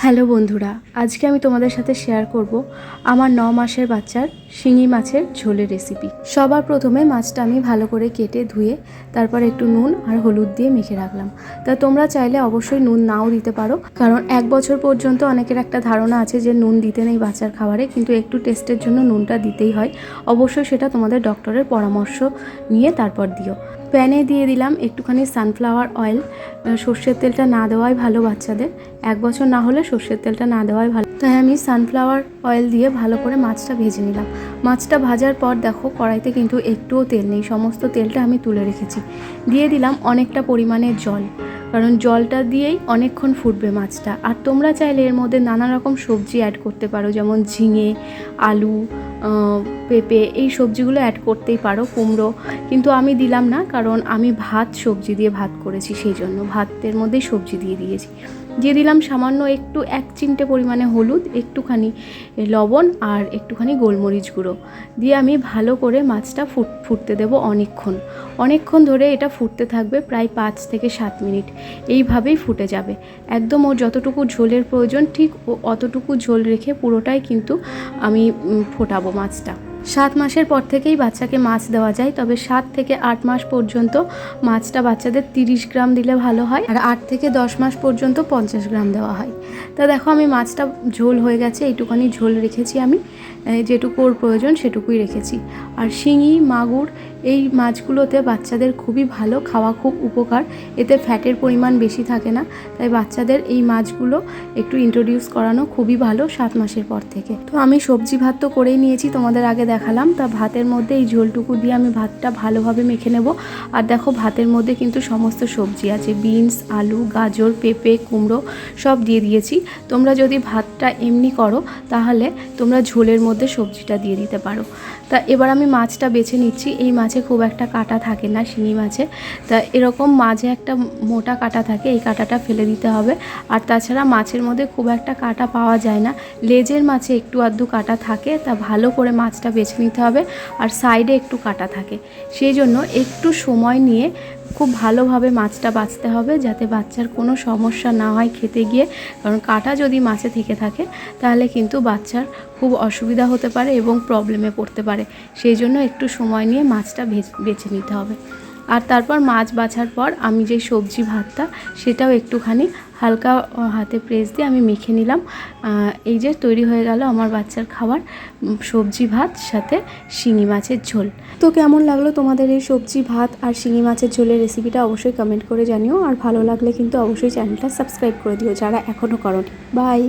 Hello বন্ধুরা, আজকে আমি তোমাদের সাথে শেয়ার করব আমার 9 মাসের বাচ্চার শিঙি মাছের ঝোলের রেসিপি। সবার প্রথমে মাছটা আমি ভালো করে কেটে ধুয়ে তারপর একটু নুন আর হলুদ দিয়ে মেখে রাখলাম। তা তোমরা চাইলে অবশ্যই নুন নাও দিতে পারো, কারণ 1 বছর পর্যন্ত অনেকের একটা ধারণা আছে যে নুন দিতে নেই বাচ্চার খাবারে, কিন্তু একটু টেস্টের জন্য নুনটা দিতেই হয়। অবশ্যই সেটা তোমাদের ডক্টরের পরামর্শ নিয়ে তারপর দিও। প্যানে দিয়ে দিলাম একটুখানি সানফ্লাওয়ার অয়েল। সর্ষের তেলটা না দেওয়াই ভালো বাচ্চাদের, 1 বছর না হলে সর্ষের তেলটা না দেওয়াই ভালো। তাই আমি সানফ্লাওয়ার অয়েল দিয়ে ভালো করে মাছটা ভেজে নিলাম। মাছটা ভাজার পর দেখো কড়াইতে কিন্তু একটুও তেল নেই, সমস্ত তেলটা আমি তুলে রেখেছি। দিয়ে দিলাম অনেকটা পরিমাণে জল, কারণ জলটা দিয়েই অনেকক্ষণ ফুটবে মাছটা। আর তোমরা চাইলে এর মধ্যে নানা রকম সবজি অ্যাড করতে পারো, যেমন ঝিঙে, আলু, পেঁপে, এই সবজিগুলো অ্যাড করতেই পারো, কুমড়ো, কিন্তু আমি দিলাম না, কারণ আমি সবজি দিয়ে ভাত করেছি, সেই জন্য ভাতের মধ্যেই সবজি দিয়ে দিয়েছি। দিয়ে দিলাম সামান্য একটু 1 চিমটে পরিমাণে হলুদ, একটুখানি লবণ আর একটুখানি গোলমরিচ গুঁড়ো দিয়ে আমি ভালো করে মাছটা ফুটতে দেবো অনেকক্ষণ ধরে। এটা ফুটতে থাকবে প্রায় 5 থেকে 7 মিনিট, এইভাবেই ফুটে যাবে। একদম ওর যতটুকু ঝোলের প্রয়োজন ঠিক অতটুকু ঝোল রেখে পুরোটাই কিন্তু আমি ফোটাবো মাছটা। 7 মাসের পর থেকেই বাচ্চাকে মাছ দেওয়া যায়, তবে 7 থেকে 8 মাস পর্যন্ত মাছটা বাচ্চাদের 30 গ্রাম দিলে ভালো হয়, আর 8 থেকে 10 মাস পর্যন্ত 50 গ্রাম দেওয়া হয়। তা দেখো আমি মাছটা ঝোল হয়ে গেছে, এইটুখানি ঝোল রেখেছি আমি, যেটুকু ওর প্রয়োজন সেটুকুই রেখেছি। আর শিঙি, মাগুর, এই মাছগুলোতে বাচ্চাদের খুবই ভালো, খাওয়া খুব উপকার, এতে ফ্যাটের পরিমাণ বেশি থাকে না, তাই বাচ্চাদের এই মাছগুলো একটু ইন্ট্রোডিউস করানো খুবই ভালো 7 মাসের পর থেকে। তো আমি সবজি ভাত তো করেই নিয়েছি, তোমাদের আগে দেখালাম। তা ভাতের মধ্যে এই ঝোলটুকু দিয়ে আমি ভাতটা ভালোভাবে মেখে নেব। আর দেখো ভাতের মধ্যে কিন্তু সমস্ত সবজি আছে, বিনস, আলু, গাজর, পেঁপে, কুমড়ো সব দিয়ে দিয়েছি। তোমরা যদি ভাতটা এমনি করো তাহলে তোমরা ঝোলের মধ্যে সবজিটা দিয়ে দিতে পারো। তা এবার আমি মাছটা বেছে নিচ্ছি। এই মাছে খুব একটা কাঁটা থাকে না, শিঙি মাছে। তা এরকম মাঝে একটা মোটা কাঁটা থাকে, এই কাঁটাটা ফেলে দিতে হবে। আর তাছাড়া মাছের মধ্যে খুব একটা কাঁটা পাওয়া যায় না, লেজের মাছে একটু আধটু কাঁটা থাকে, তা ভালো করে মাছটা বেছে নিতে হবে। আর সাইডে একটু কাঁটা থাকে, সেই জন্য একটু সময় নিয়ে খুব ভালোভাবে মাছটা বাছতে হবে, যাতে বাচ্চার কোনো সমস্যা না হয় খেতে গিয়ে, কারণ কাঁটা যদি মাছে থেকে থাকে তাহলে কিন্তু বাচ্চার খুব অসুবিধা হতে পারে এবং প্রবলেমে পড়তে পারে। সেই জন্য একটু সময় নিয়ে মাছটা বেছে নিতে হবে। আর তারপর মাছ বাছার পর আমি যে সবজি ভাতটা সেটাও একটুখানি হালকা হাতে প্রেস দিয়ে আমি মেখে নিলাম। এই যে তৈরি হয়ে গেল আমার বাচ্চার খাবার, সবজি ভাত সাথে শিঙি মাছের ঝোল। তো কেমন লাগলো তোমাদের এই সবজি ভাত আর শিঙি মাছের ঝোলের রেসিপিটা অবশ্যই কমেন্ট করে জানিও। আর ভালো লাগলে কিন্তু অবশ্যই চ্যানেলটা সাবস্ক্রাইব করে দিও যারা এখনও করোনি। বাই।